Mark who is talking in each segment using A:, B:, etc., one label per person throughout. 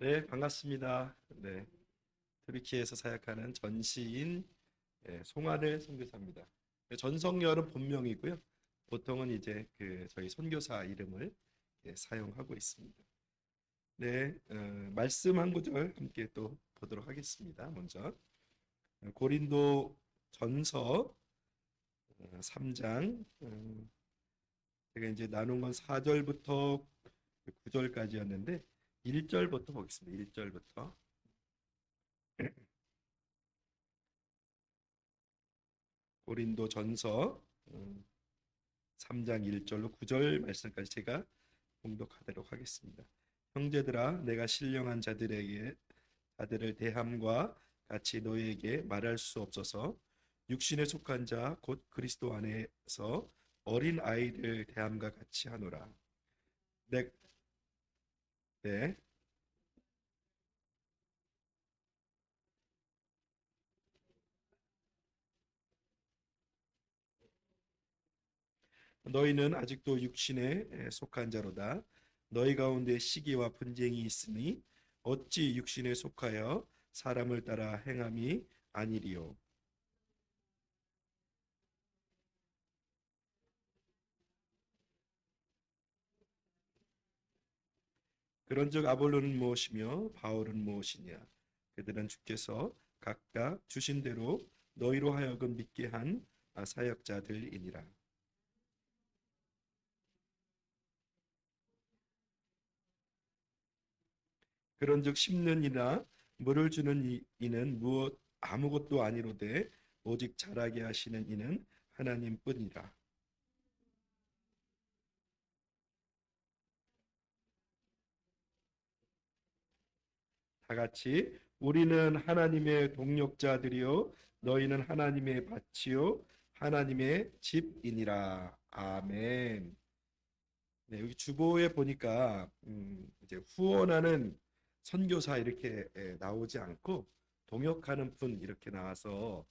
A: 네, 반갑습니다. 네, 트리키에서 사역하는 전시인 송하늘 선교사입니다. 전성열은 본명이고요. 보통은 이제 저희 선교사 이름을 사용하고 있습니다. 네, 말씀 한 구절 함께 또 보도록 하겠습니다. 먼저 고린도 전서 3장 제가 이제 나눈 건 4절부터 9절까지였는데 1절부터 보겠습니다. 1절부터 고린도 전서 3장 1절로 9절 말씀까지 제가 봉독하도록 하겠습니다. 형제들아, 내가 신령한 자들을 대함과 같이 너희에게 말할 수 없어서 육신에 속한 자 곧 그리스도 안에서 어린 아이를 대함과 같이 하노라. 내, 네, 너희는 아직도 육신에 속한 자로다. 너희 가운데 시기와 분쟁이 있으니 어찌 육신에 속하여 사람을 따라 행함이 아니리요. 그런즉 아볼로는 무엇이며 바울은 무엇이냐? 그들은 주께서 각각 주신 대로 너희로 하여금 믿게 한 사역자들이니라. 그런즉 심는 이나 물을 주는 이는 무엇 아무것도 아니로되 오직 자라게 하시는 이는 하나님뿐이라. 다 같이 우리는 하나님의 동력자들이요 너희는 하나님의 밭이요 하나님의 집이니라. 아멘. 네, 여기 주보에 보니까 이제 후원하는 선교사 이렇게 나오지 않고 동역하는 분 이렇게 나와서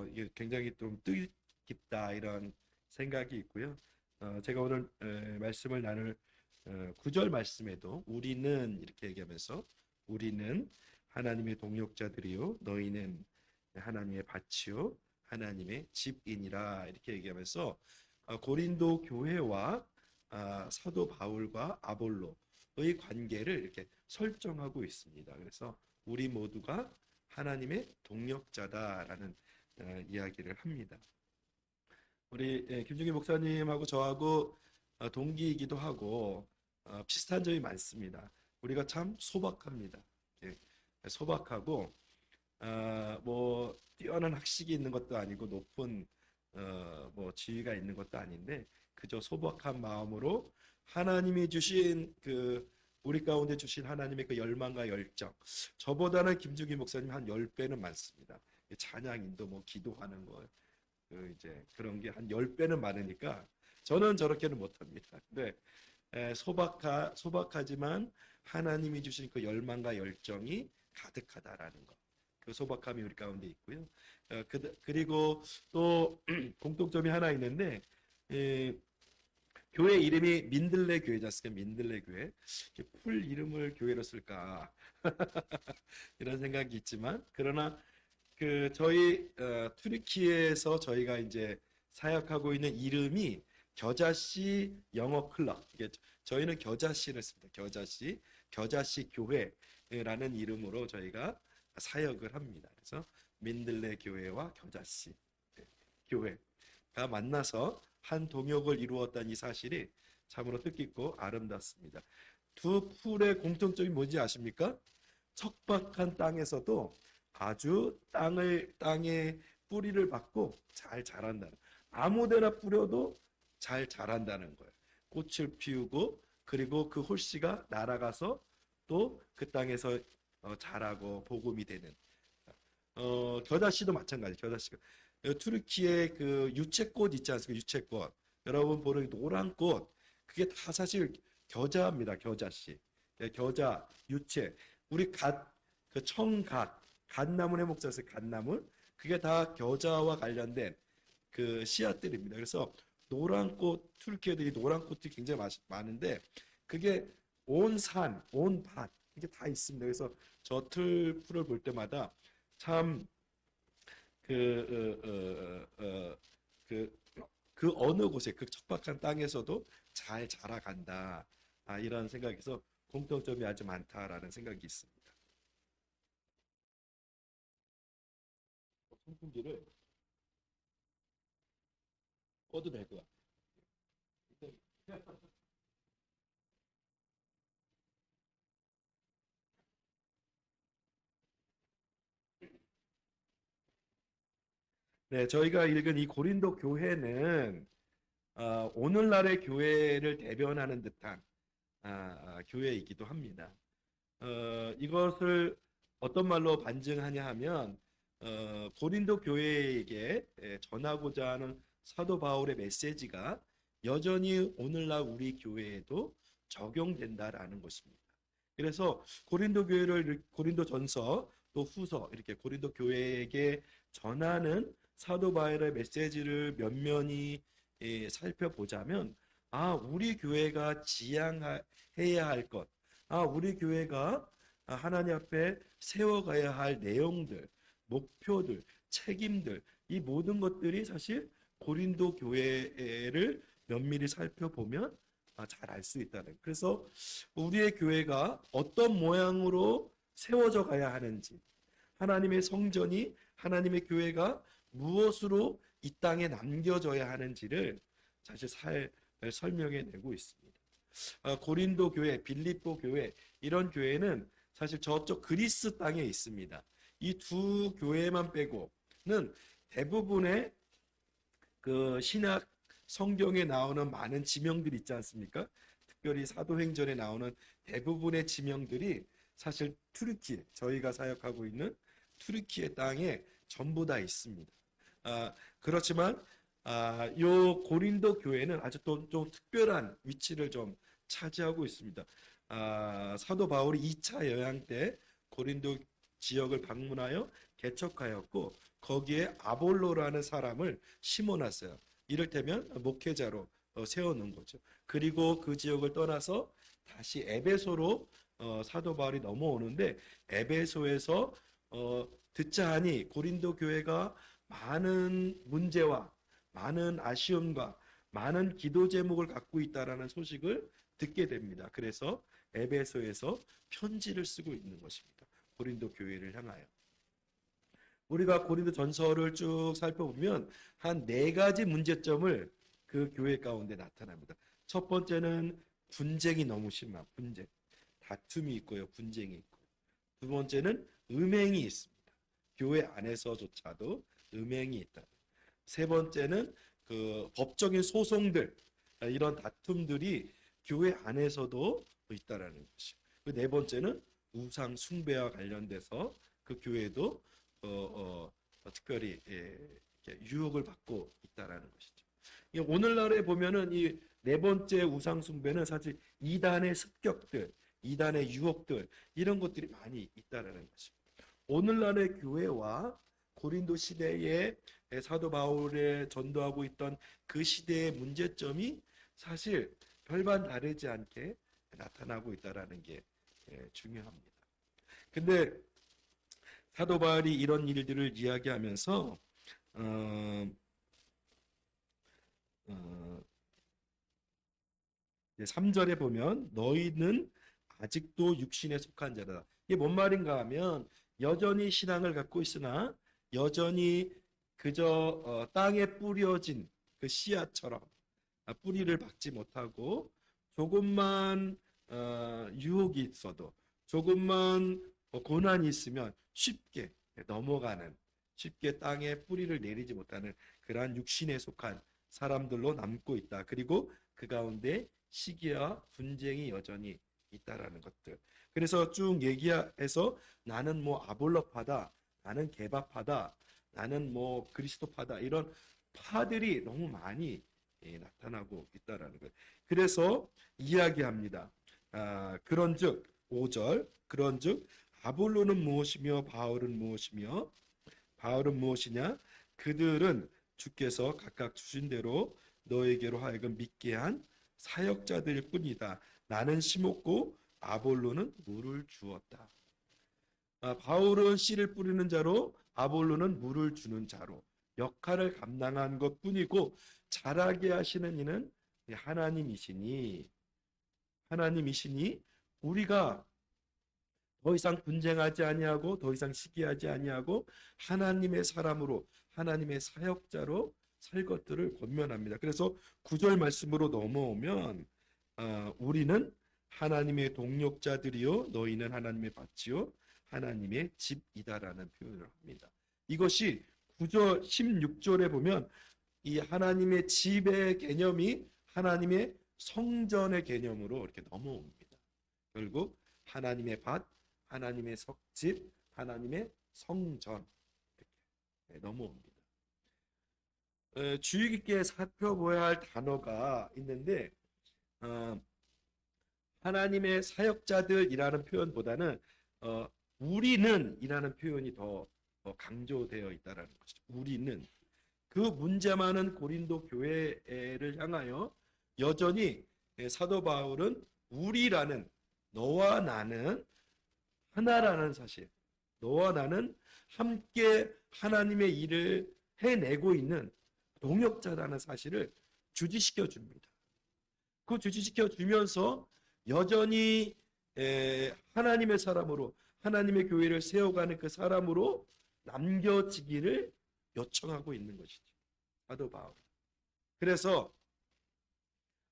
A: 이게 굉장히 좀 뜻깊다 이런 생각이 있고요. 제가 오늘 말씀을 나눌 9절 말씀에도 우리는 이렇게 얘기하면서 우리는 하나님의 동역자들이요 너희는 하나님의 밭이요 하나님의 집이니라 이렇게 얘기하면서 고린도 교회와 사도 바울과 아볼로의 관계를 이렇게 설정하고 있습니다. 그래서 우리 모두가 하나님의 동역자다라는 이야기를 합니다. 우리 김중기 목사님하고 저하고 동기이기도 하고 비슷한 점이 많습니다. 우리가 참 소박합니다. 소박하고 뭐 뛰어난 학식이 있는 것도 아니고 높은 뭐 지위가 있는 것도 아닌데 그저 소박한 마음으로 하나님이 주신 우리 가운데 주신 하나님의 그 열망과 열정 저보다는 김중기 목사님 한 10배는 많습니다. 찬양인도 뭐 기도하는 거 이제 그런 게 한 10배는 많으니까 저는 저렇게는 못합니다. 근데 소박하지만 하나님이 주신 그 열망과 열정이 가득하다라는 것. 그 소박함이 우리 가운데 있고요. 그리고 또 공통점이 하나 있는데 에, 교회 이름이 민들레 교회지 않습니까? 민들레 교회. 풀 이름을 교회로 쓸까 이런 생각이 있지만 그러나 저희 튀르키예에서 저희가 이제 사역하고 있는 이름이 겨자씨 영어 클럽. 이게 저희는 겨자씨를 씁니다. 겨자씨 교회라는 이름으로 저희가 사역을 합니다. 그래서 민들레 교회와 겨자씨 교회가 만나서 한 동역을 이루었다는 이 사실이 참으로 뜻깊고 아름답습니다. 두 풀의 공통점이 뭔지 아십니까? 척박한 땅에서도 아주 땅에 뿌리를 받고 잘 자란다는, 아무데나 뿌려도 잘 자란다는 거예요. 꽃을 피우고 그리고 그 홀씨가 날아가서 또 그 땅에서 자라고 복음이 되는. 겨자씨도 마찬가지. 겨자씨가 투르키의 그 유채꽃 있지 않습니까? 유채꽃. 여러분 보는 노란 꽃 그게 다 사실 겨자입니다. 겨자씨. 겨자, 유채. 우리 그 갓나물 해먹자에서 갓나물 그게 다 겨자와 관련된 그 씨앗들입니다. 그래서 노란 꽃 투르키에도 이 노란 꽃이 굉장히 많은데 그게 온 산, 온 밭 이게 다 있습니다. 그래서 저 틀풀을 볼 때마다 참 그, 어, 어, 어, 그, 그 어느 곳에 그 척박한 땅에서도 잘 자라간다. 이런 생각에서 공통점이 아주 많다라는 생각이 있습니다. 선풍기를 꺼도 될 것 같아요. 네, 저희가 읽은 이 고린도 교회는 오늘날의 교회를 대변하는 듯한 교회이기도 합니다. 이것을 어떤 말로 반증하냐 하면 고린도 교회에게 전하고자 하는 사도 바울의 메시지가 여전히 오늘날 우리 교회에도 적용된다라는 것입니다. 그래서 고린도 교회를 고린도 전서 또 후서 이렇게 고린도 교회에게 전하는 사도 바울의 메시지를 면면히 살펴보자면 우리 교회가 지향해야 할 것, 우리 교회가 하나님 앞에 세워가야 할 내용들, 목표들, 책임들, 이 모든 것들이 사실 고린도 교회를 면밀히 살펴보면 잘 알 수 있다는. 그래서 우리의 교회가 어떤 모양으로 세워져 가야 하는지, 하나님의 성전이 하나님의 교회가 무엇으로 이 땅에 남겨져야 하는지를 사실 설명해 내고 있습니다. 고린도 교회, 빌립보 교회 이런 교회는 사실 저쪽 그리스 땅에 있습니다. 이 두 교회만 빼고는 대부분의 그 신약 성경에 나오는 많은 지명들이 있지 않습니까? 특별히 사도행전에 나오는 대부분의 지명들이 사실 투르키, 저희가 사역하고 있는 투르키의 땅에 전부 다 있습니다. 그렇지만 요 고린도 교회는 아주 또 좀 특별한 위치를 좀 차지하고 있습니다. 사도 바울이 2차 여행 때 고린도 지역을 방문하여 개척하였고 거기에 아볼로라는 사람을 심어놨어요. 이를테면 목회자로 세워놓은 거죠. 그리고 그 지역을 떠나서 다시 에베소로 사도 바울이 넘어오는데 에베소에서 듣자 하니 고린도 교회가 많은 문제와 많은 아쉬움과 많은 기도 제목을 갖고 있다라는 소식을 듣게 됩니다. 그래서 에베소에서 편지를 쓰고 있는 것입니다. 고린도 교회를 향하여. 우리가 고린도 전서를 쭉 살펴보면 한 4가지 문제점을 그 교회 가운데 나타납니다. 첫 번째는 분쟁이 너무 심한 분쟁. 다툼이 있고요. 분쟁이 있고. 두 번째는 음행이 있습니다. 교회 안에서조차도 음행이 있다. 세 번째는 그 법적인 소송들, 이런 다툼들이 교회 안에서도 있다라는 것이죠. 그 네 번째는 우상 숭배와 관련돼서 그 교회도 특별히 유혹을 받고 있다라는 것이죠. 오늘날에 보면은 이 네 번째 우상 숭배는 사실 이단의 습격들, 이단의 유혹들 이런 것들이 많이 있다라는 것입니다. 오늘날의 교회와 고린도 시대에 사도 바울의 전도하고 있던 그 시대의 문제점이 사실 별반 다르지 않게 나타나고 있다라는 게 중요합니다. 근데 사도 바울이 이런 일들을 이야기하면서 3절에 보면 너희는 아직도 육신에 속한 자다. 이게 뭔 말인가 하면 여전히 신앙을 갖고 있으나 여전히 그저 땅에 뿌려진 그 씨앗처럼 뿌리를 박지 못하고 조금만 유혹이 있어도 조금만 고난이 있으면 쉽게 넘어가는 쉽게 땅에 뿌리를 내리지 못하는 그러한 육신에 속한 사람들로 남고 있다. 그리고 그 가운데 시기와 분쟁이 여전히 있다라는 것들. 그래서 쭉 얘기해서 나는 뭐 아볼로파다, 나는 개바파다, 나는 뭐 그리스도파다 이런 파들이 너무 많이 나타나고 있다라는 거예요. 그래서 이야기합니다. 그런즉 5절 그런즉 아볼로는 무엇이며 바울은 무엇이며 바울은 무엇이냐 그들은 주께서 각각 주신 대로 너에게로 하여금 믿게 한 사역자들일 뿐이다. 나는 심었고 아볼로는 물을 주었다. 바울은 씨를 뿌리는 자로 아볼로는 물을 주는 자로 역할을 감당한 것뿐이고 자라게 하시는 이는 하나님이시니 우리가 더 이상 분쟁하지 아니하고 더 이상 시기하지 아니하고 하나님의 사람으로 하나님의 사역자로 살 것들을 권면합니다. 그래서 9절 말씀으로 넘어오면 우리는 하나님의 동력자들이요 너희는 하나님의 밭이요 하나님의 집이다라는 표현을 합니다. 이것이 9절 16절에 보면 이 하나님의 집의 개념이 하나님의 성전의 개념으로 이렇게 넘어옵니다. 결국 하나님의 밭, 하나님의 석집, 하나님의 성전 이렇게 넘어옵니다. 주의 깊게 살펴봐야 할 단어가 있는데 하나님의 사역자들이라는 표현보다는 우리는 이라는 표현이 더 강조되어 있다는 것이죠. 우리는 그 문제 많은 고린도 교회를 향하여 여전히 사도 바울은 우리라는 너와 나는 하나라는 사실, 너와 나는 함께 하나님의 일을 해내고 있는 동역자라는 사실을 주지시켜 줍니다. 그 주지시켜 주면서 여전히 하나님의 사람으로 하나님의 교회를 세워가는 그 사람으로 남겨지기를 요청하고 있는 것이죠. 사도 바울. 그래서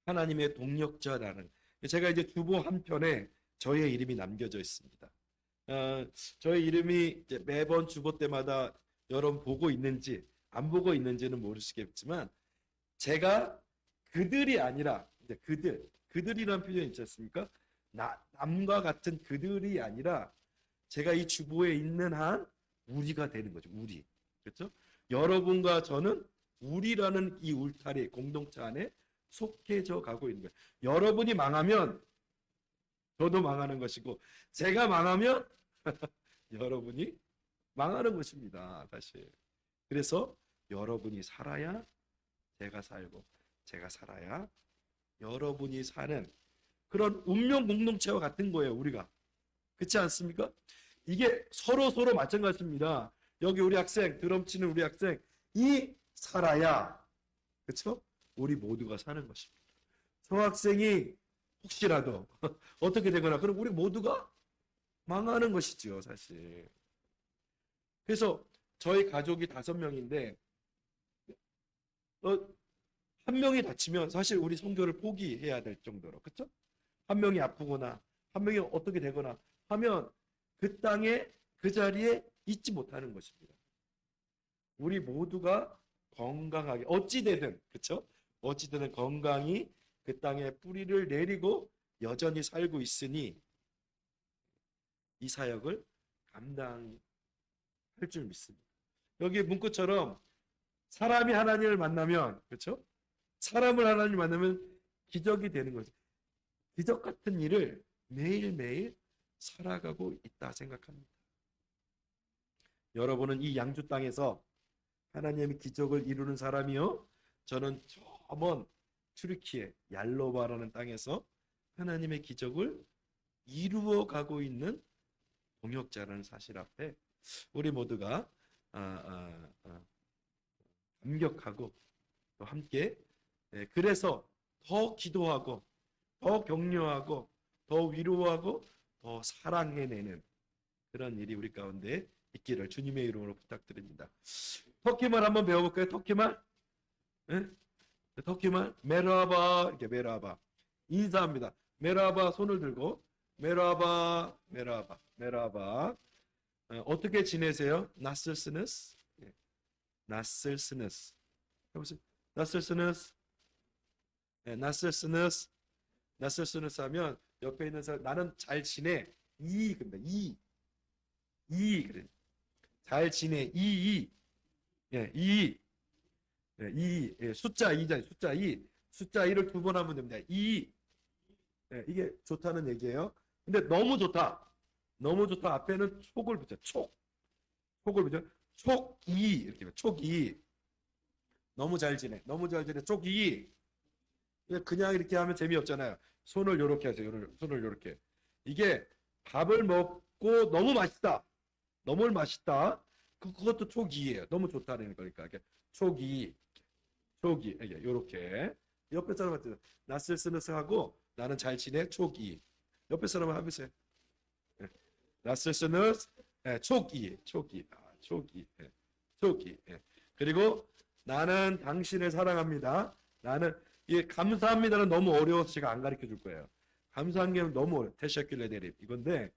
A: 하나님의 동역자라는 제가 이제 주보 한 편에 저의 이름이 남겨져 있습니다. 저의 이름이 이제 매번 주보 때마다 여러분 보고 있는지 안 보고 있는지는 모르시겠지만 제가 그들이 아니라 이제 그들이라는 표현이 있지 않습니까? 남과 같은 그들이 아니라 제가 이 주보에 있는 한 우리가 되는 거죠. 우리. 그렇죠? 여러분과 저는 우리라는 이 울타리 공동체 안에 속해져 가고 있는 거예요. 여러분이 망하면 저도 망하는 것이고 제가 망하면 여러분이 망하는 것입니다. 사실. 그래서 여러분이 살아야 제가 살고 제가 살아야 여러분이 사는 그런 운명 공동체와 같은 거예요. 우리가. 그렇지 않습니까? 이게 서로 마찬가지입니다. 여기 우리 학생, 드럼 치는 우리 학생 이 살아야 그렇죠? 우리 모두가 사는 것입니다. 저 학생이 혹시라도 어떻게 되거나 그럼 우리 모두가 망하는 것이죠, 사실. 그래서 저희 가족이 5명인데 한 명이 다치면 사실 우리 선교를 포기해야 될 정도로 그렇죠? 한 명이 아프거나 한 명이 어떻게 되거나 하면 그 땅에 그 자리에 있지 못하는 것입니다. 우리 모두가 건강하게 어찌되든 그렇죠? 어찌되든 건강히 그 땅에 뿌리를 내리고 여전히 살고 있으니 이 사역을 감당할 줄 믿습니다. 여기 문구처럼 사람이 하나님을 만나면 그렇죠? 사람을 하나님 만나면 기적이 되는 거죠. 기적 같은 일을 매일매일 살아가고 있다 생각합니다. 여러분은 이 양주 땅에서 하나님의 기적을 이루는 사람이요. 저는 저 먼 튀르키예 얄로바라는 땅에서 하나님의 기적을 이루어 가고 있는 동역자라는 사실 앞에 우리 모두가 감격하고 또 함께 그래서 더 기도하고 더 격려하고 더 위로하고 더 사랑해내는 그런 일이 우리 가운데 있기를 주님의 이름으로 부탁드립니다. 터키말 한번 배워볼까요? 터키말? 네? 터키말? 메라바 이렇게 메라바 인사합니다. 메라바 손을 들고 메라바 메라바 메라바 어떻게 지내세요? 나슬스네스 나슬스네스 해보세요. 나슬스네스 나슬스네스 나슬스네스 하면 옆에 있는 사람 나는 잘 지내 이 근데 이 그래 잘 지내 숫자 2잖아요. 숫자 2 숫자 2를 2번 하면 됩니다. 이게 좋다는 얘기예요. 근데 너무 좋다 앞에는 촉을 붙여 촉을 붙여 촉이 이렇게 촉이 너무 잘 지내 촉이 그냥 이렇게 하면 재미없잖아요. 손을 요렇게 하세요. 손을 요렇게 이게 밥을 먹고 너무 맛있다. 너무 맛있다. 그것도 촉이에요. 너무 좋다는 거니까. 촉이, 촉이. 이렇게. 옆에 사람한테 나스스너스하고 나는 잘 지내 촉이. 옆에 사람 해보세요. 나스스너스 촉이, 촉이, 촉이, 촉이. 그리고 나는 당신을 사랑합니다. 나는 이 감사합니다는 너무 어려워서 제가 안 가르쳐 줄 거예요. 감사한 게 너무 어려워. 테셔킬레 대립 이건데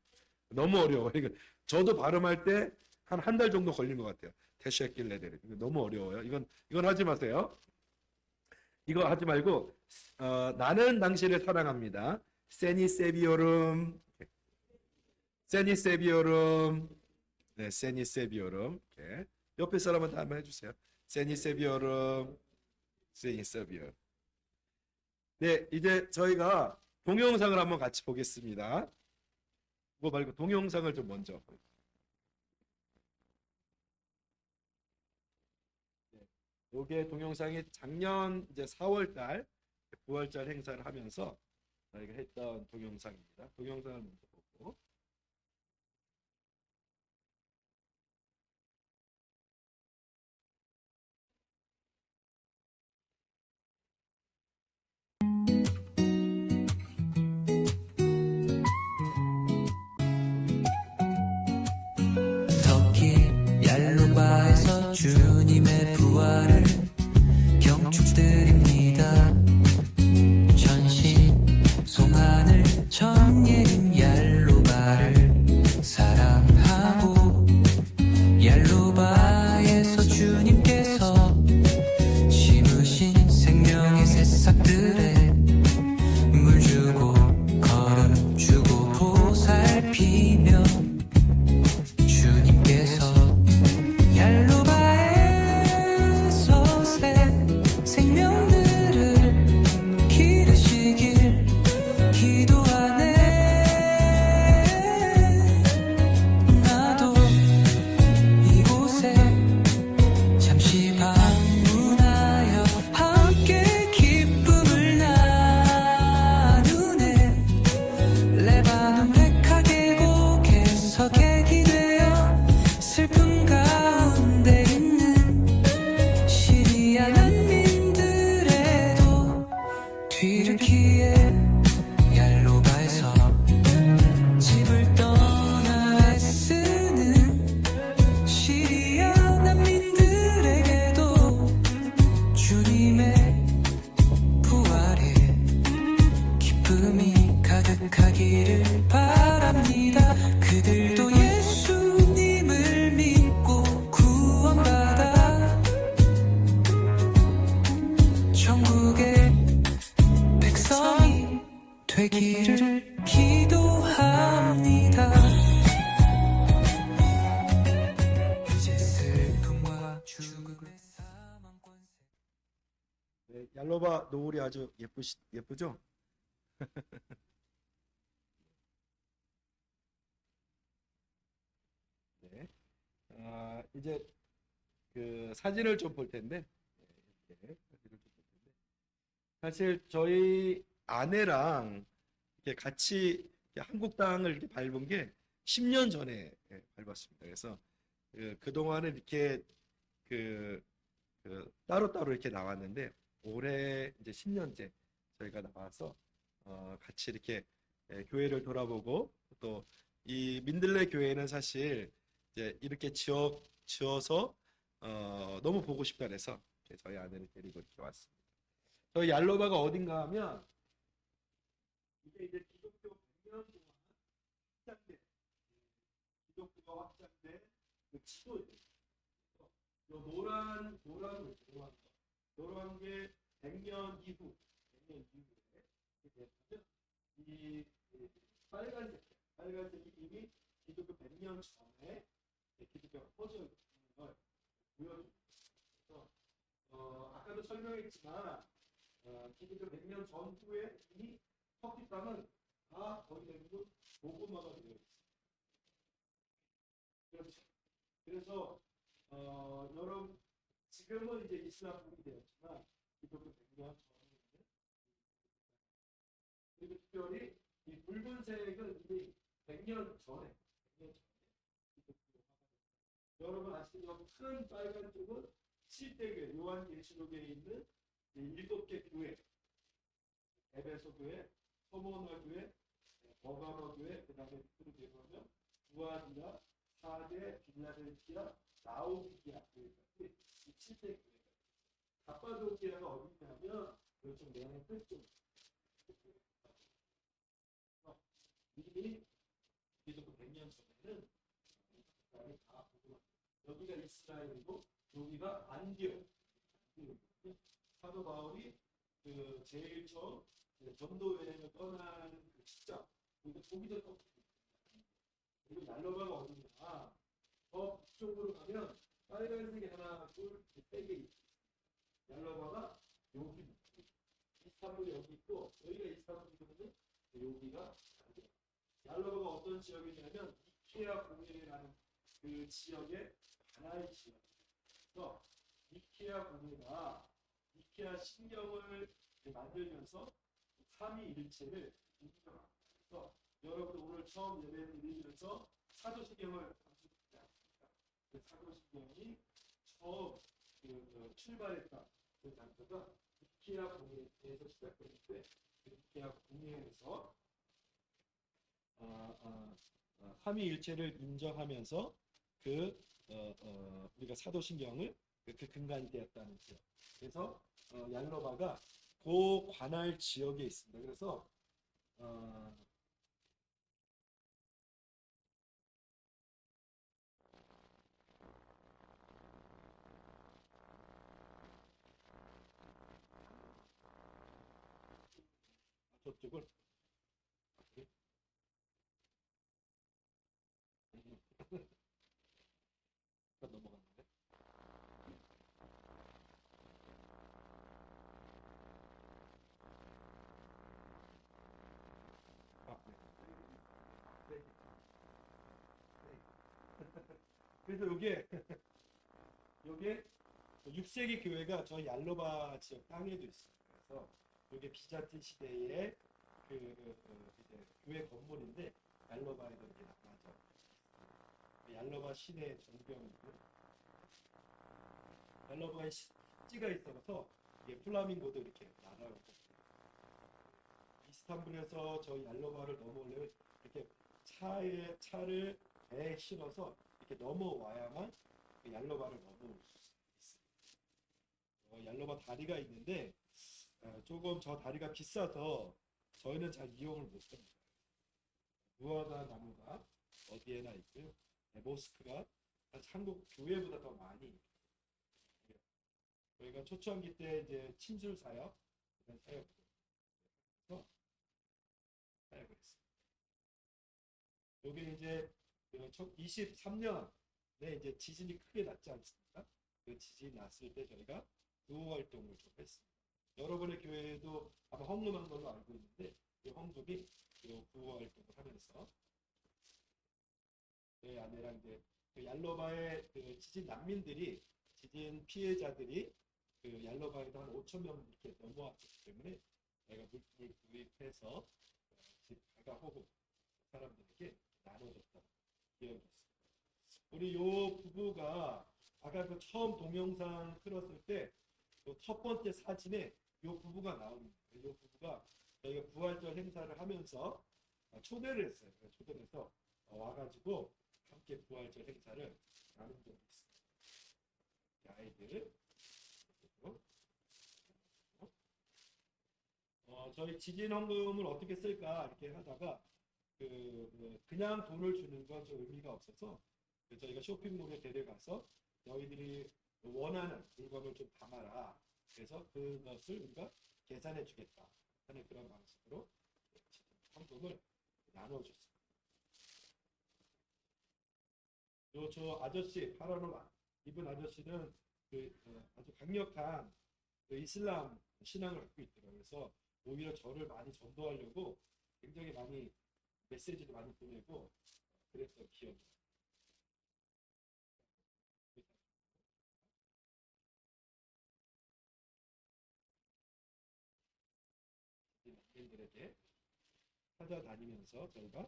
A: 너무 어려워. 그러니까 저도 발음할 때 한 달 정도 걸린 것 같아요. 테셔킬레 대립 너무 어려워요. 이건 하지 마세요. 이거 하지 말고 나는 당신을 사랑합니다. 세니세비오름, 세니세비오름, 네, 세니세비오름. 옆에 사람한테 한번 해주세요. 세니세비오름, 세니세비오. 네, 이제 저희가 동영상을 한번 같이 보겠습니다. 그거 말고 동영상을 좀 먼저. 이게 동영상이 작년 이제 4월달 부활절 행사를 하면서 저희가 했던 동영상입니다. 동영상을 먼저 보고.
B: 터키 얄로바에서 주님의 부활을 경축드립니다. 전신 송하늘 정예림 얄로바를 사랑하고 얄로바에서 주님께서 심으신 생명의 새싹들에 물 주고 걸음 주고 보살피며 주님께서 얄로바에서 새 생명들을 기르시길 기도하네. 나도 이곳에 잠시 방문하여 함께 기쁨을 나누네. 레바논 백화 계곡에서 객이 되어 슬픔 가운데 있는 시리아 난민들에도 뒤르키에 얄로바에서 집을 떠나 애쓰는 시리아 난민들에게도 주님의 부활에 기쁨이 가득하기를 바랍니다. 그들도 예수님을 믿고 구원받아 천국의 백성이 되기를 기도합니다. 이제 슬픔과 죽음의 사망 권세
A: 네, 얄로바 노을이 아주 예쁘죠? 네. 이제 그 사진을 좀 볼 텐데, 이렇게 사진을 좀 볼 텐데, 사실 저희 아내랑 이렇게 같이 이렇게 한국 땅을 이렇게 밟은 게 10년 전에 밟았습니다. 그래서 그동안은 이렇게 그, 따로따로 이렇게 나왔는데 올해 이제 10년째 저희가 나와서 같이 이렇게 교회를 돌아보고 또 이 민들레 교회는 사실 이제 이렇게 지어서 너무 보고 싶다 그래서 저희 아내를 데리고 이렇게 왔습니다. 저희 얄로바가 어딘가 하면 이게 이제 기독교 100년 동안 확장된 기독교가 확장된 그 지도예요. 요 노란 게 100년 이후에 이렇게 되면 이 빨간색이 이미 기독교 100년 전에 기독교가 퍼져 있는 걸 보여줍니다. 그래서 아까도 설명했지만 기독교 100년 전후에 이미 터키 땅은 다 거의 대부분 복음화가 되어 있습니다. 그렇죠. 그래서 여러분 지금은 이제 이슬람국이 되었지만 기독교 100년 전에 있는 그리고 특별히 이 붉은색은 이미 100년 전에, 100년 전에 여러분 아시죠? 큰 빨간 쪽은 7대 교회, 요한계시록에 있는 이 7개 교회, 에베소 교회, 소모나 교회, 버가모 교회, 그 다음에 밑으로 내려오면 두아디라, 사대, 빌라델피아, 라오디게아 교회까지 이 7대 교회가 가파도키아가 어디냐면 이쪽 내향 끝쪽 이미 기존 100년 전에는 이스라엘이 다 보고 여기가 이스라엘이고 여기가 안디옥. 사도 바울이 그 제일 처음 전도 여행을 떠나는 그 시점 그리고 보기도 또 그리고 날로바가 어디냐 더 북쪽으로 가면 빨간색이 하나 둘3개 있어. 날로바가 여기 이스탄불이 여기 있고 여기가 이스탄불이거든요. 여기가 날로바가 어떤 지역이냐면 이케아 공회라는 그 지역의 하나의 지역이에요. 이케아 공회가 이케아 신경을 만들면서 삼위일체를 인정합니다. 그래서 여러분 오늘 처음 예배 드리면서 사도신경을 감수했지 않습니까? 그 사도신경이 처음 출발했던 그 장소가 이케아 공회에서 시작됐는데 그 이케아 공회에서 삼위일체를 인정하면서 우리가 사도신경을 그 근간이 되었다는 거죠. 그래서 얄로바가 그 관할 지역에 있습니다. 그래서 저쪽을 넘어갔는데. 네. 그래서 요게 6세기 교회가 저 얄로바 지역 땅에도 있습니다. 그래서 요게 비잔틴 시대의 이제 교회 건물인데 얄로바에도 이렇게 나눠져 얄로바 시내 전경이고 얄로바에 십지가 있어서 이게 플라밍고도 이렇게 날아오고 이스탄불에서 저 얄로바를 넘어오려면 이렇게 차를 배에 실어서 이렇게 넘어와야만 그 얄로바를 넘어올 수 있습니다. 얄로바 다리가 있는데 조금 저 다리가 비싸서 저희는 잘 이용을 못합니다. 무화과 나무가 어디에나 있고요. 모스크가 한국 교회보다 더 많이 있고요. 저희가 초창기 때 이제 침술 사역 사역을 했습니다. 여기 이제 23년에 이제 지진이 크게 났지 않습니까? 그 지진 났을 때 저희가 구호 활동을 좀 했습니다. 여러분의 교회에도 아마 헌금한 걸로 알고 있는데 이 헌금이 구호 활동을 하면서 저희 아내랑 이제 얄로바의 지진 난민들이 지진 피해자들이 얄로바에도 한 5천 명 이렇게 넘어왔기 때문에 저희가 물품을 구입해서 집 가가호흡 사람들에게 나눠줬던 기억이 있습니다. 우리 요 부부가 아까 그 처음 동영상 틀었을 때 첫 번째 사진에 요 부부가 나옵니다. 요 부부가 저희가 부활절 행사를 하면서 초대를 했어요. 초대를 해서 와가지고 함께 부활절 행사를 나눈 적이 있습니다. 아이들 저희 지진 헌금을 어떻게 쓸까 이렇게 하다가 그냥 돈을 주는 건 좀 의미가 없어서 저희가 쇼핑몰에 데려가서 너희들이 원하는 물건을 좀 담아라. 그래서 그것을 우리가 계산해 주겠다 하는 그런 방식으로 헌금을 나눠줬습니다. 저 아저씨 파라노마 이분 아저씨는 아주 강력한 이슬람 신앙을 갖고 있더라고요. 그래서 오히려 저를 많이 전도하려고 굉장히 많이 메시지를 많이 보내고 그랬던 기억이 나요. 남편들에게 찾아다니면서 저희가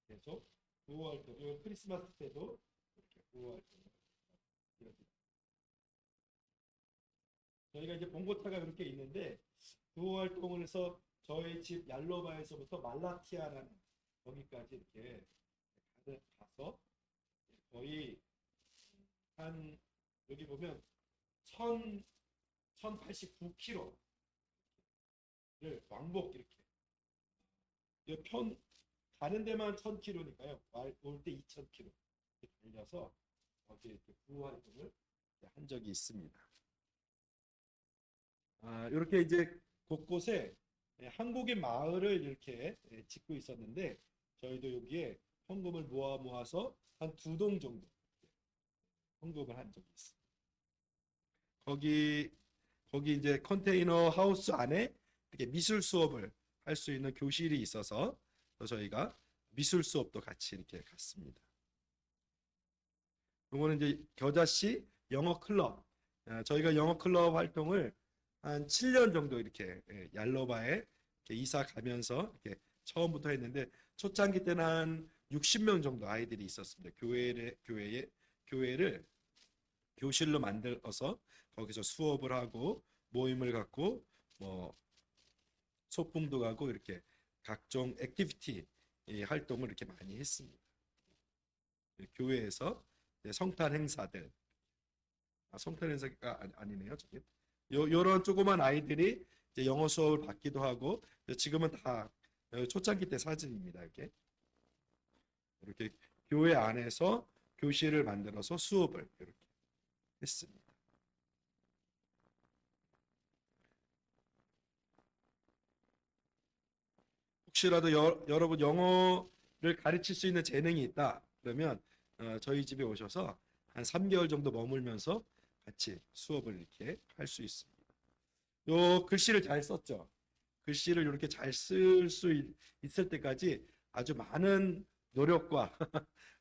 A: 계속 구호 활동, 요 크리스마스 때도 이렇게 구호 활동을 이어집니다. 저희가 이제 봉고차가 이렇게 있는데 구호 활동을 해서 저희 집 얄로바에서부터 말라티아라는 거기까지 이렇게 가서 거의 한 여기 보면 1089km를 왕복 이렇게 편 가는 데만 1000km니까요. 올 때 2000km 이렇게 달려서 거기에 이렇게 구호 활동을 한 적이 있습니다. 이렇게 이제 곳곳에 한국의 마을을 이렇게 짓고 있었는데 저희도 여기에 헌금을 모아서 한 2동 정도 헌금을 한 적이 있습니다. 거기 이제 컨테이너 하우스 안에 이렇게 미술 수업을 할 수 있는 교실이 있어서 저희가 미술 수업도 같이 이렇게 갔습니다. 이거는 이제 겨자씨 영어 클럽. 저희가 영어 클럽 활동을 한 7년 정도 이렇게 얄로바에 이렇게 이사 가면서 이렇게 처음부터 했는데 초창기 때는 한 60명 정도 아이들이 있었습니다. 교회를 교실로 만들어서 거기서 수업을 하고 모임을 갖고 뭐 소풍도 가고 이렇게 각종 액티비티 활동을 이렇게 많이 했습니다. 교회에서 성탄 행사들, 성탄 행사가 아니네요. 저기 요런 조그만 아이들이 이제 영어 수업을 받기도 하고 지금은 다 초창기 때 사진입니다. 이렇게 교회 안에서 교실을 만들어서 수업을 이렇게 했습니다. 혹시라도 여러분 영어를 가르칠 수 있는 재능이 있다 그러면 저희 집에 오셔서 한 3개월 정도 머물면서 같이 수업을 이렇게 할 수 있습니다. 요 글씨를 잘 썼죠. 글씨를 이렇게 잘 쓸 수 있을 때까지 아주 많은 노력과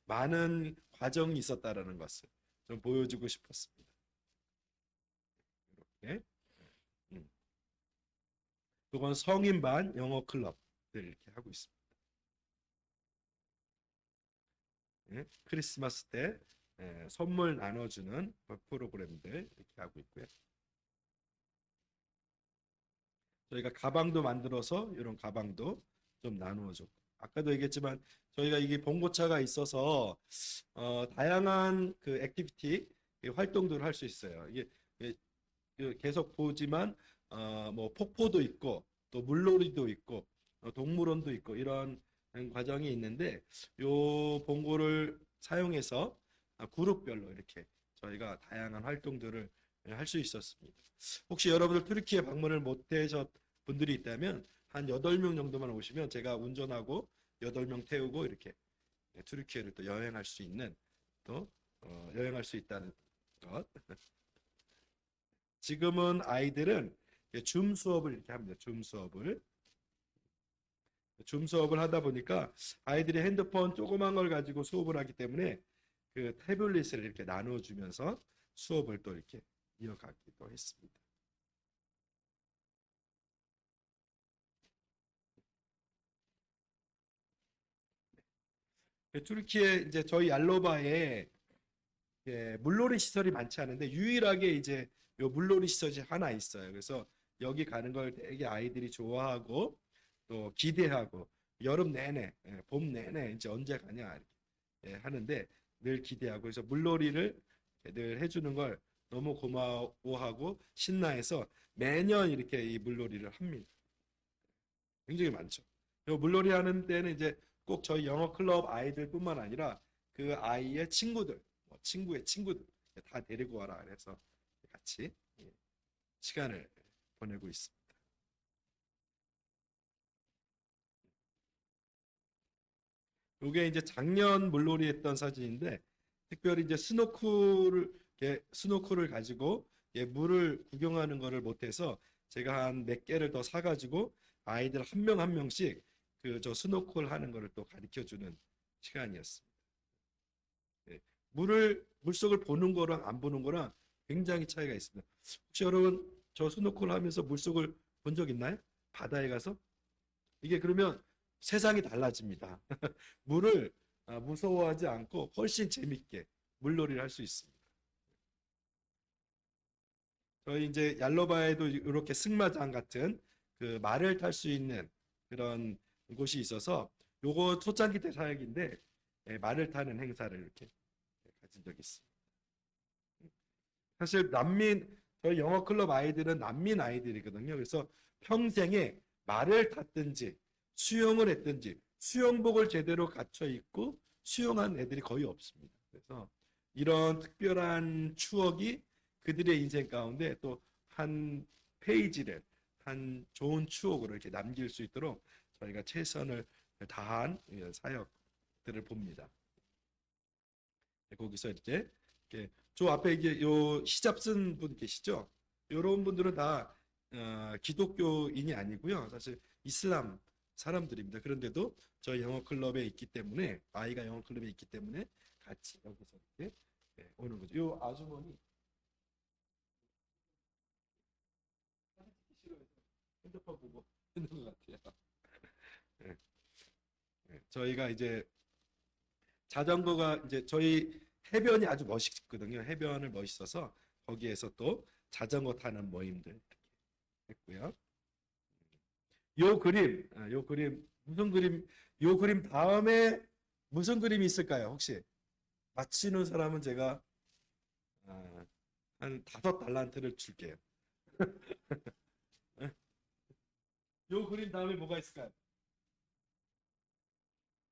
A: 많은 과정이 있었다라는 것을 좀 보여주고 싶었습니다. 이렇게. 이건 성인반 영어 클럽 이렇게 하고 있습니다. 크리스마스 때 선물 나눠주는 프로그램들 이렇게 하고 있고요. 저희가 가방도 만들어서 이런 가방도 좀 나누어줬고 아까도 얘기했지만 저희가 이게 봉고차가 있어서 다양한 그 액티비티 활동들을 할 수 있어요. 이게 계속 보지만 뭐 폭포도 있고 또 물놀이도 있고 동물원도 있고 이런 과정이 있는데 요 봉고를 사용해서 그룹별로 이렇게 저희가 다양한 활동들을 할 수 있었습니다. 혹시 여러분들 튀르키예 방문을 못 하셨 분들이 있다면 한 8명 정도만 오시면 제가 운전하고 8명 태우고 이렇게 튀르키예를 또 여행할 수 있는 또 여행할 수 있다는 것. 지금은 아이들은 줌 수업을 이렇게 합니다. 줌 수업을 하다 보니까 아이들이 핸드폰 조그만 걸 가지고 수업을 하기 때문에 그 태블릿을 이렇게 나눠주면서 수업을 또 이렇게 이어가기도 했습니다. 튀르키예 이제 저희 얄로바에 물놀이 시설이 많지 않은데 유일하게 이제 요 물놀이 시설이 하나 있어요. 그래서 여기 가는 걸 되게 아이들이 좋아하고 또 기대하고 여름 내내, 봄 내내 이제 언제 가냐 이렇게 하는데 늘 기대하고 그래서 물놀이를 늘 해주는 걸 너무 고마워하고 신나해서 매년 이렇게 이 물놀이를 합니다. 굉장히 많죠. 요 물놀이 하는 때는 이제 꼭 저희 영어 클럽 아이들뿐만 아니라 그 아이의 친구들, 친구의 친구들 다 데리고 와라 그래서 같이 시간을 보내고 있습니다. 이게 이제 작년 물놀이 했던 사진인데 특별히 이제 스노클을 가지고 물을 구경하는 거를 못해서 제가 한 몇 개를 더 사가지고 아이들 한 명 한 명씩 그 저 스노클 하는 거를 또 가르쳐 주는 시간이었습니다. 물속을 보는 거랑 안 보는 거랑 굉장히 차이가 있습니다. 혹시 여러분 저 스노클 하면서 물속을 본 적 있나요? 바다에 가서? 이게 그러면 세상이 달라집니다. 물을 무서워하지 않고 훨씬 재밌게 물놀이를 할 수 있습니다. 저희 이제 얄로바에도 이렇게 승마장 같은 그 말을 탈 수 있는 그런 곳이 있어서 요거 초창기 때 사역인데 말을 타는 행사를 이렇게 가진 적이 있습니다. 사실 저희 영어 클럽 아이들은 난민 아이들이거든요. 그래서 평생에 말을 탔든지 수영을 했든지 수영복을 제대로 갖춰 입고 수영한 애들이 거의 없습니다. 그래서 이런 특별한 추억이 그들의 인생 가운데 또 한 페이지를 한 좋은 추억으로 이렇게 남길 수 있도록 저희가 최선을 다한 사역들을 봅니다. 거기서 이렇게 저 앞에 이게 요 시잡 쓴 분 계시죠? 이런 분들은 다 기독교인이 아니고요. 사실 이슬람 사람들입니다. 그런데도 저희 영어 클럽에 있기 때문에 아이가 영어 클럽에 있기 때문에 같이 여기서 이렇게 오는 거죠. 요 아주머니 사진 찍기 싫어해서 핸드폰 보고 있는 것 같아요. 네. 저희가 이제 자전거가 이제 저희 해변이 아주 멋있거든요. 해변을 멋있어서 거기에서 또 자전거 타는 모임들 했고요. 요 그림 무슨 그림? 요 그림 다음에 무슨 그림이 있을까요? 혹시 맞히는 사람은 제가 한 5달란트를 줄게요. 요 그림 다음에 뭐가 있을까요?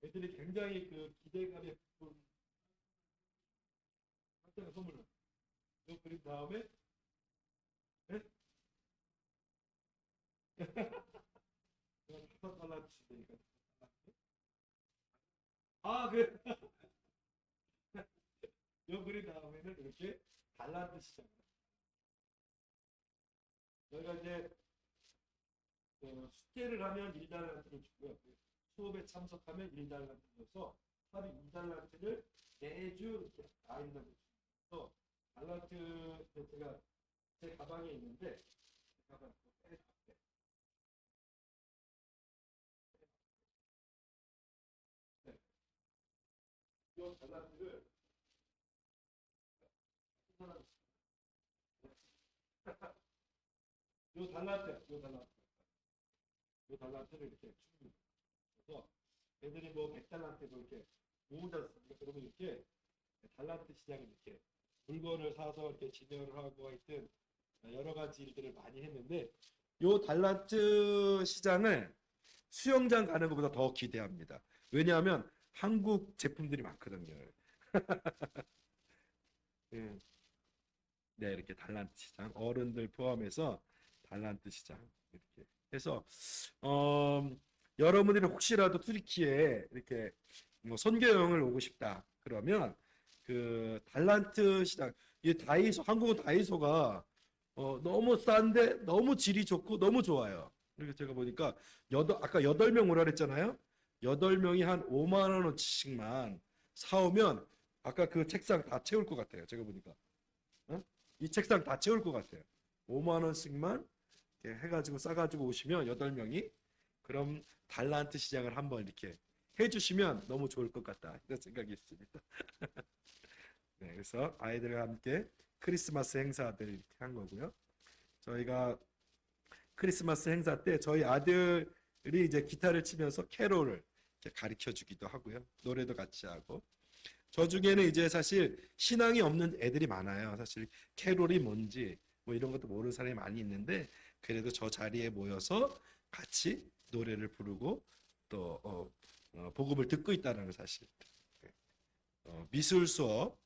A: 애들이 굉장히 그 기대감에 깜짝 선물로 요 그림 다음에 네? 5달란트 주니까 그 요 그림 다음에는 이렇게 달란트 시장. 저희가 이제 숙제를 하면 1달란트를 주고요. 수업에 참석하면 1달란트 줘서 하루 2달란트를 매주 이렇게 아이들한테 주면서 달란트 제가 제 가방에 있는데 가방 이 달란트를 요 달란트를 이렇게 줍니다. 그래서 애들이 뭐 100달란트도 이렇게 모으지 않습니까? 그러면 이렇게 달란트 시장에 이렇게 물건을 사서 이렇게 진열을 하고 하여튼 여러 가지 일들을 많이 했는데 요 달란트 시장을 수영장 가는 것보다 더 기대합니다. 왜냐하면 한국 제품들이 많거든요. 네, 이렇게 달란트 시장 어른들 포함해서 달란트 시장 이렇게 해서 여러분들이 혹시라도 투르키에 이렇게 뭐 선교 여행을 오고 싶다 그러면 그 달란트 시장 이 다이소 한국은 다이소가 너무 싼데 너무 질이 좋고 너무 좋아요. 그래서 제가 보니까 아까 8명 오라 그랬잖아요. 8명이 한 5만 원어치씩만 사오면 아까 그 책상 다 채울 것 같아요. 제가 보니까 이 책상 다 채울 것 같아요. 5만 원씩만 해가지고 싸가지고 오시면 8명이 그럼 달란트 시장을 한번 이렇게 해주시면 너무 좋을 것 같다 이런 생각이 있습니다. 네, 그래서 아이들과 함께 크리스마스 행사들 이렇게 한 거고요. 저희가 크리스마스 행사 때 저희 아들이 이제 기타를 치면서 캐롤을 가르쳐 주기도 하고요. 노래도 같이 하고. 저 중에는 이제 사실 신앙이 없는 애들이 많아요. 사실 캐롤이 뭔지 뭐 이런 것도 모르는 사람이 많이 있는데 그래도 저 자리에 모여서 같이 노래를 부르고 또 복음을 듣고 있다는 걸 사실. 미술 수업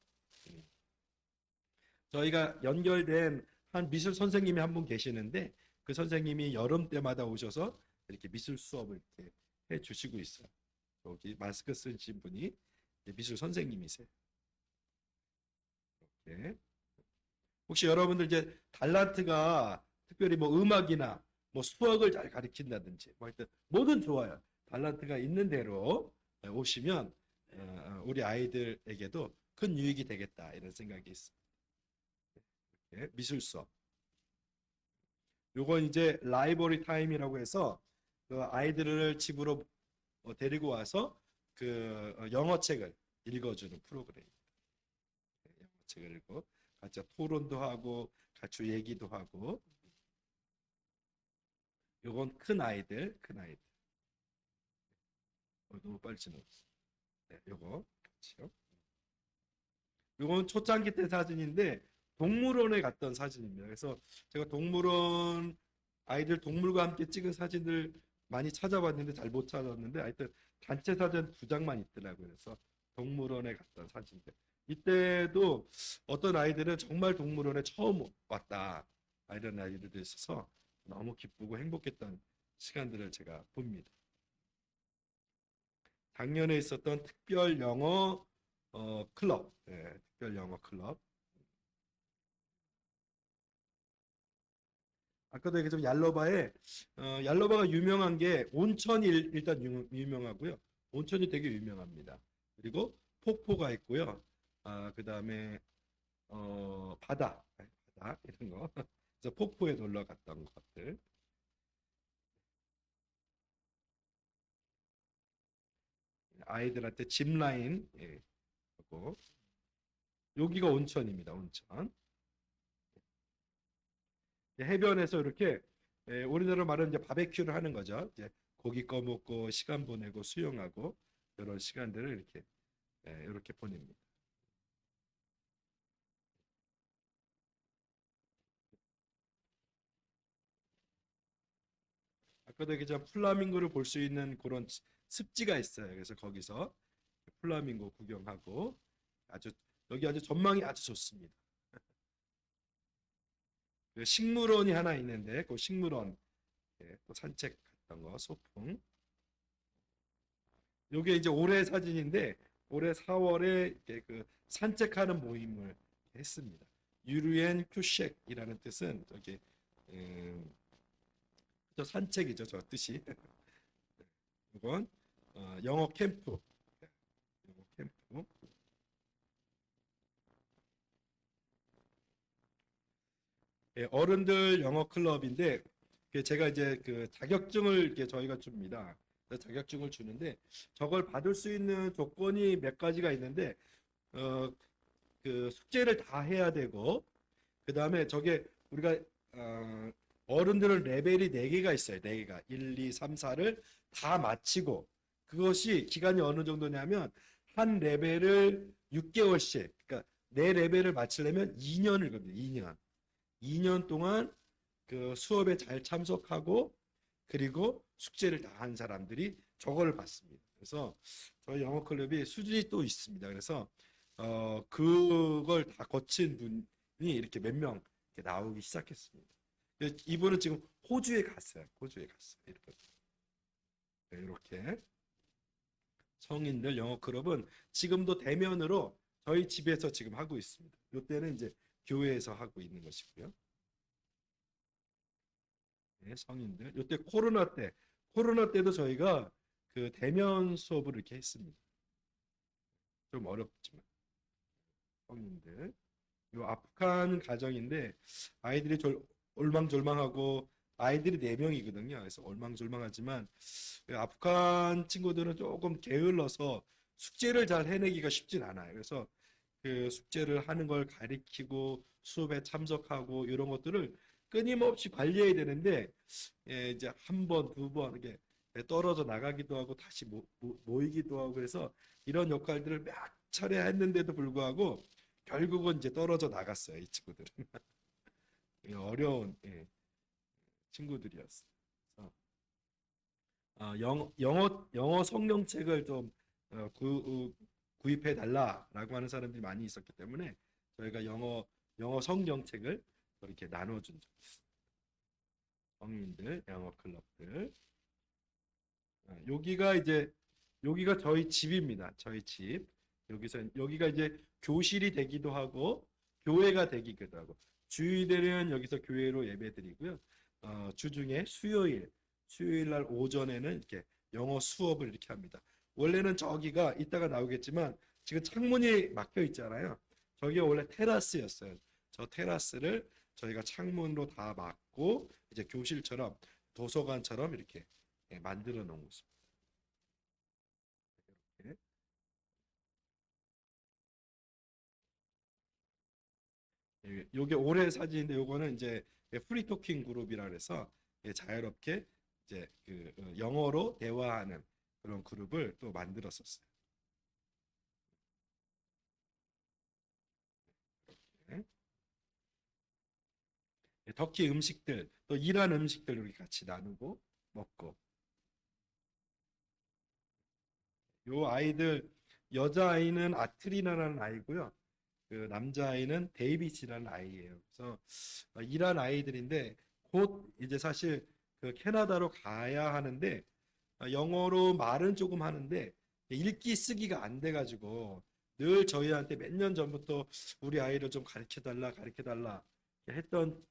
A: 저희가 연결된 한 미술 선생님이 한 분 계시는데 그 선생님이 여름 때마다 오셔서 이렇게 미술 수업을 이렇게 해 주시고 있어요. 여기 마스크 쓰신 분이 미술 선생님이세요. 이렇게. 혹시 여러분들 이제 달란트가 특별히 뭐 음악이나 뭐 수학을 잘 가르친다든지 뭐 하여튼 뭐든 좋아요. 달란트가 있는 대로 오시면 우리 아이들에게도 큰 유익이 되겠다 이런 생각이 있습니다. 미술 수업. 요건 이제 라이브러리 타임이라고 해서 그 아이들을 집으로 데리고 와서 그 영어 책을 읽어주는 프로그램입니다. 영어 책을 읽고 같이 토론도 하고 같이 얘기도 하고. 요건 큰 아이들, 큰 아이들. 너무 빨리 지나갔어. 네, 요거 같이요. 요건 초창기 때 사진인데 동물원에 갔던 사진입니다. 그래서 제가 동물원 아이들 동물과 함께 찍은 사진들 많이 찾아봤는데 잘 못 찾았는데 하여튼 단체 사진 2장만 있더라고요. 그래서 동물원에 갔던 사진들. 이때도 어떤 아이들은 정말 동물원에 처음 왔다, 이런 아이들도 있어서 너무 기쁘고 행복했던 시간들을 제가 봅니다. 작년에 있었던 특별 영어 클럽, 특별 영어 클럽. 아까도 얘기했지만 얄러바가 유명한 게 온천이 일단 유명하고요. 온천이 되게 유명합니다. 그리고 폭포가 있고요. 그다음에 바다 이런 거. 그래서 폭포에 놀러 갔던 것들. 아이들한테 짚라인 하고. 여기가 온천입니다. 온천. 해변에서 이렇게 우리나라로 말하는 이제 바베큐를 하는 거죠. 이제 고기 꺼먹고 시간 보내고 수영하고 이런 시간들을 이렇게 보냅니다. 아까도 얘기했지만 플라밍고를 볼 수 있는 그런 습지가 있어요. 그래서 거기서 플라밍고 구경하고 여기 아주 전망이 아주 좋습니다. 그 식물원이 하나 있는데 그 식물원 또 산책 갔던 거 소풍. 요게 이제 올해 사진인데 올해 4월에 그 산책하는 모임을 했습니다. 유르엔 큐쉑이라는 뜻은 저기 저 산책이죠, 저 뜻이. 이건 영어 캠프. 영어 캠프. 어른들 영어 클럽인데 제가 이제 그 자격증을 이렇게 저희가 줍니다. 자격증을 주는데 저걸 받을 수 있는 조건이 몇 가지가 있는데 그 숙제를 다 해야 되고 그다음에 저게 우리가 어른들은 레벨이 4개가 있어요. 4개가 1, 2, 3, 4를 다 마치고 그것이 기간이 어느 정도냐면 한 레벨을 6개월씩 그러니까 4레벨을 마치려면 2년을 걸립니다. 2년 동안 그 수업에 잘 참석하고 그리고 숙제를 다 한 사람들이 저걸 받습니다. 그래서 저희 영어 클럽이 수준이 또 있습니다. 그래서 그걸 다 거친 분이 이렇게 몇 명 나오기 시작했습니다. 이분은 지금 호주에 갔어요. 호주에 갔어요. 이렇게 성인들 영어 클럽은 지금도 대면으로 저희 집에서 지금 하고 있습니다. 이때는 이제 교회에서 하고 있는 것이고요. 네, 성인들. 이때 코로나 때도 저희가 그 대면 수업을 이렇게 했습니다. 좀 어렵지만 성인들. 이 아프간 가정인데 아이들이 올망졸망하고 아이들이 4명이거든요. 그래서 올망졸망하지만 아프간 친구들은 조금 게을러서 숙제를 잘 해내기가 쉽진 않아요. 그래서 그 숙제를 하는 걸 가리키고 수업에 참석하고 이런 것들을 끊임없이 관리해야 되는데 이제 한 번, 2번 이렇게 떨어져 나가기도 하고 다시 모이기도 하고 그래서 이런 역할들을 몇 차례 했는데도 불구하고 결국은 이제 떨어져 나갔어요. 이 친구들은. 어려운 친구들이었어요. 영어 성경책을 좀 구입해 달라라고 하는 사람들이 많이 있었기 때문에 저희가 영어 성경책을 이렇게 나눠준 적이 있습니다. 성인들 영어 클럽들. 여기가 저희 집입니다. 저희 집. 여기가 이제 교실이 되기도 하고 교회가 되기도 하고 주일에는 여기서 교회로 예배드리고요. 주중에 수요일 날 오전에는 이렇게 영어 수업을 이렇게 합니다. 원래는 저기가 이따가 나오겠지만 지금 창문이 막혀 있잖아요. 저기가 원래 테라스였어요. 저 테라스를 저희가 창문으로 다 막고 이제 교실처럼 도서관처럼 이렇게 만들어 놓은 곳입니다. 요게 올해 사진인데 요거는 이제 프리토킹 그룹이라 그래서 자유롭게 이제 영어로 대화하는 그런 그룹을 또 만들었었어요. 네. 터키 음식들 또 이란 음식들 우리 같이 나누고 먹고 요 아이들 여자 아이는 아트리나라는 아이고요. 그 남자 아이는 데이비치라는 아이예요. 그래서 이란 아이들인데 곧 이제 사실 그 캐나다로 가야 하는데 영어로 말은 조금 하는데 읽기 쓰기가 안 돼가지고 늘 저희한테 몇 년 전부터 우리 아이를 좀 가르쳐 달라 했던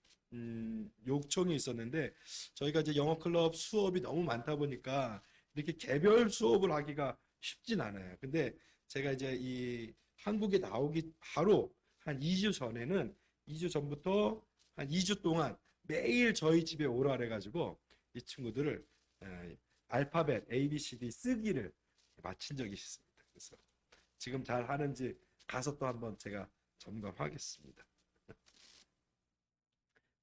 A: 요청이 있었는데 저희가 이제 영어 클럽 수업이 너무 많다 보니까 이렇게 개별 수업을 하기가 쉽진 않아요. 근데 제가 이제 이 한국에 나오기 바로 한 2주 전에는 2주 전부터 한 2주 동안 매일 저희 집에 오라 그래가지고 이 친구들을 알파벳 ABCD 쓰기를 마친 적이 있습니다. 그래서 지금 잘 하는지 가서 또 한번 제가 점검하겠습니다.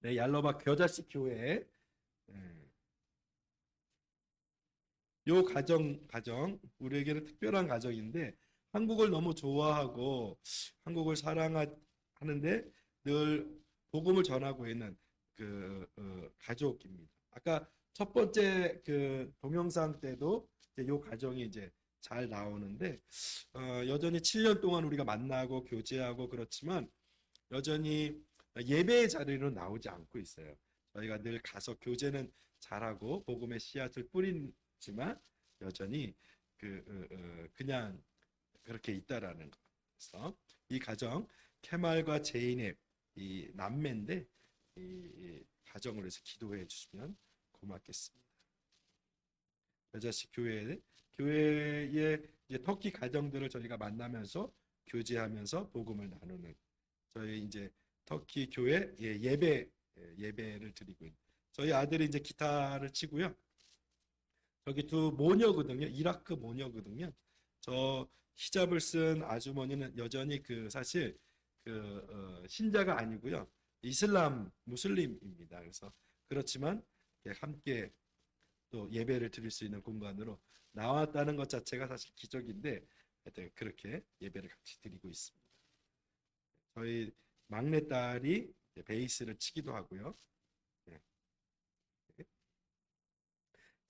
A: 네, 얄러바 겨자씨 교회 요 가정 우리에게는 특별한 가정인데 한국을 너무 좋아하고 한국을 사랑하는데 늘 복음을 전하고 있는 가족입니다. 아까 첫 번째 그 동영상 때도 이제 요 가정이 이제 잘 나오는데 여전히 7년 동안 우리가 만나고 교제하고 그렇지만 여전히 예배의 자리로 나오지 않고 있어요. 저희가 늘 가서 교제는 잘하고 복음의 씨앗을 뿌리지만 여전히 그냥 그렇게 있다라는 거. 그래서 이 가정 케말과 제인의 이 남매인데 이 가정을 위해서 기도해 주시면 고맙겠습니다. 여자식 교회의 이제 터키 가정들을 저희가 만나면서 교제하면서 복음을 나누는 저희 이제 터키 교회 예배를 드리고 있는 저희 아들이 이제 기타를 치고요. 저기 두 모녀거든요. 이라크 모녀거든요. 저 히잡을 쓴 아주머니는 여전히 사실 신자가 아니고요. 이슬람 무슬림입니다. 그래서 그렇지만 함께 또 예배를 드릴 수 있는 공간으로 나왔다는 것 자체가 사실 기적인데 하여튼 그렇게 예배를 같이 드리고 있습니다. 저희 막내딸이 베이스를 치기도 하고요. 네.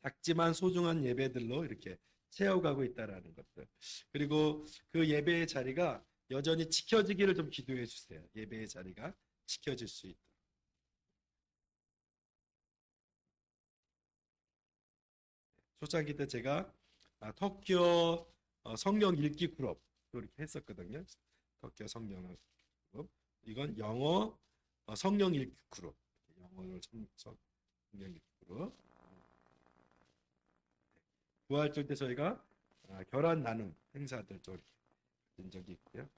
A: 작지만 소중한 예배들로 이렇게 채워가고 있다라는 것들. 그리고 그 예배의 자리가 여전히 지켜지기를 좀 기도해 주세요. 예배의 자리가 지켜질 수 있도록. 초창기 때 제가 터키어 성경 읽기 그룹 이렇게 했었거든요. 터키어 성경 그룹. 이건 영어 성경 읽기 그룹. 영어로 성경 읽기 그룹. 부활절 때 저희가 결혼 나눔 행사들 좀 된 적이 있고요.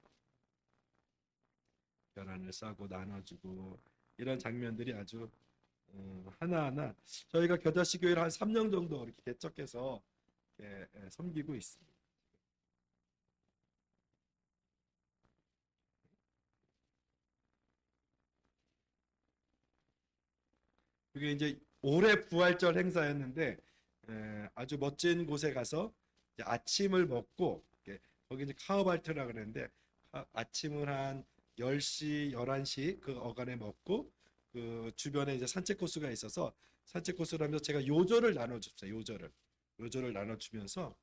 A: 결혼을 싸고 나눠주고 이런 장면들이 아주 하나하나 저희가 겨자씨 교회를 한 3년 정도 이렇게 개척해서 이렇게 섬기고 있습니다. 그게 이제 올해 부활절 행사였는데 아주 멋진 곳에 가서 이제 아침을 먹고 거기 이제 카우발트라 그랬는데 아침을 한 10시, 11시 그 어간에 먹고 그 주변에 이제 산책 코스가 있어서 산책 코스를 하면서 제가 요절을 나눠줬어요. 요절을 나눠주면서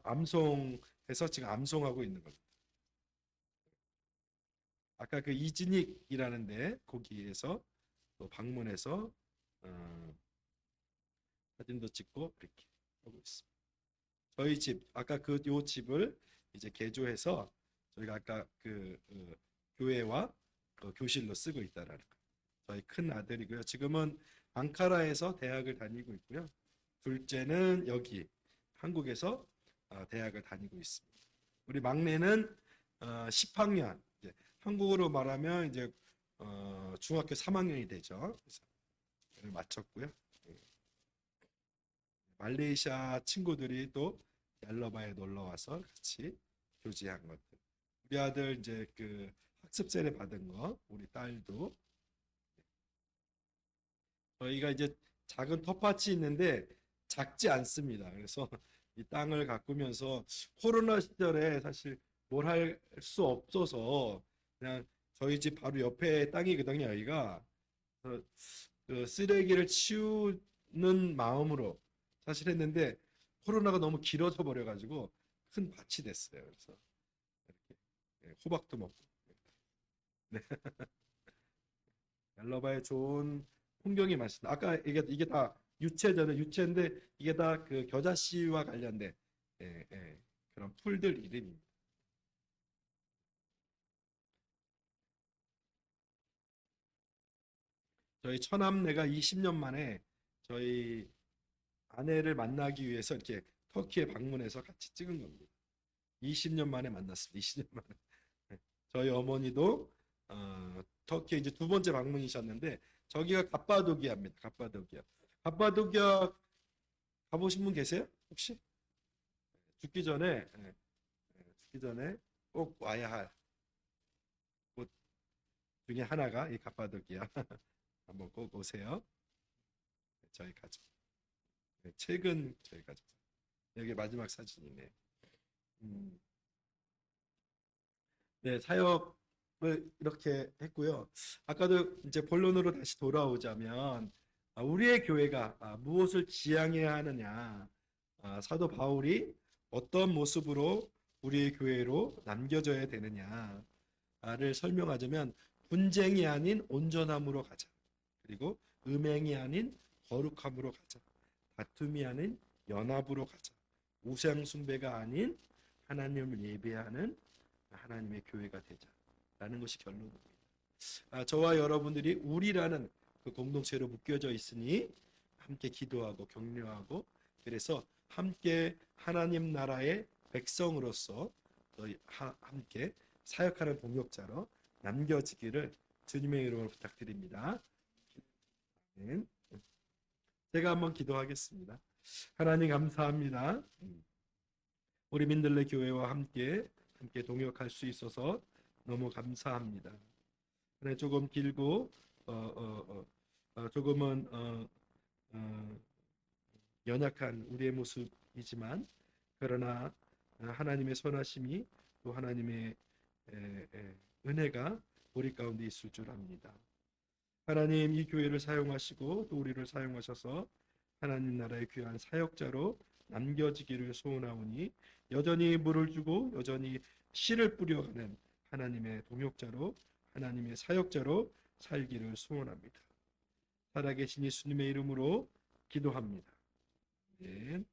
A: 암송해서 지금 암송하고 있는 겁니다. 아까 그 이진익이라는데 거기에서 또 방문해서 사진도 찍고 이렇게 하고 있습니다. 저희 집 아까 요 집을 이제 개조해서 저희가 아까 교회와 교실로 쓰고 있다라는 거. 저희 큰 아들이고요. 지금은 앙카라에서 대학을 다니고 있고요. 둘째는 여기 한국에서 대학을 다니고 있습니다. 우리 막내는 10학년 이제 한국으로 말하면 이제 중학교 3학년이 되죠. 그래서 마쳤고요. 말레이시아 친구들이 또 얄러바에 놀러 와서 같이 교제한 것들. 우리 아들 이제 학습 세례 받은 거, 우리 딸도. 저희가 이제 작은 텃밭이 있는데 작지 않습니다. 그래서 이 땅을 가꾸면서 코로나 시절에 사실 뭘 할 수 없어서 그냥 저희 집 바로 옆에 땅이거든요, 여기가. 그래서 그 쓰레기를 치우는 마음으로 사실 했는데 코로나가 너무 길어져 버려가지고 큰 밭이 됐어요. 그래서 이렇게 호박도 먹고. 네. 얄러바의 좋은 풍경이 많습니다. 아까 이게 다 유채잖아요. 유채인데 이게 다 그 겨자씨와 관련된 그런 풀들 이름입니다. 저희 처남매가 20년 만에 저희 아내를 만나기 위해서 이렇게 터키에 방문해서 같이 찍은 겁니다. 20년 만에 만났습니다. 20년 만에. 저희 어머니도 터키에 이제 두 번째 방문이셨는데 저기가 갑바도기아입니다. 갑바도기아. 갑바도기아 가보신 분 계세요? 혹시? 죽기 전에 죽기 전에 꼭 와야 할 곳 중에 하나가 이 갑바도기아. 한번 꼭 오세요. 저희 가족. 최근 저희 가족. 여기 마지막 사진이네. 음. 네, 사역을 이렇게 했고요. 아까도 이제 본론으로 다시 돌아오자면 우리의 교회가 무엇을 지향해야 하느냐, 사도 바울이 어떤 모습으로 우리의 교회로 남겨져야 되느냐를 설명하자면 분쟁이 아닌 온전함으로 가자. 그리고 음행이 아닌 거룩함으로 가자. 다툼이 아닌 연합으로 가자. 우상 숭배가 아닌 하나님을 예배하는 하나님의 교회가 되자라는 것이 결론입니다. 저와 여러분들이 우리라는 그 공동체로 묶여져 있으니 함께 기도하고 격려하고 그래서 함께 하나님 나라의 백성으로서 함께 사역하는 동역자로 남겨지기를 주님의 이름으로 부탁드립니다. 제가 한번 기도하겠습니다. 하나님 감사합니다. 우리 민들레 교회와 함께 동역할 수 있어서 너무 감사합니다. 조금 길고 조금은 연약한 우리의 모습이지만 그러나 하나님의 선하심이 또 하나님의 은혜가 우리 가운데 있을 줄 압니다. 하나님 이 교회를 사용하시고 또 우리를 사용하셔서 하나님 나라의 귀한 사역자로 남겨지기를 소원하오니 여전히 물을 주고 여전히 씨를 뿌려가는 하나님의 동역자로 하나님의 사역자로 살기를 소원합니다. 살아계신 예수님의 이름으로 기도합니다. 아멘.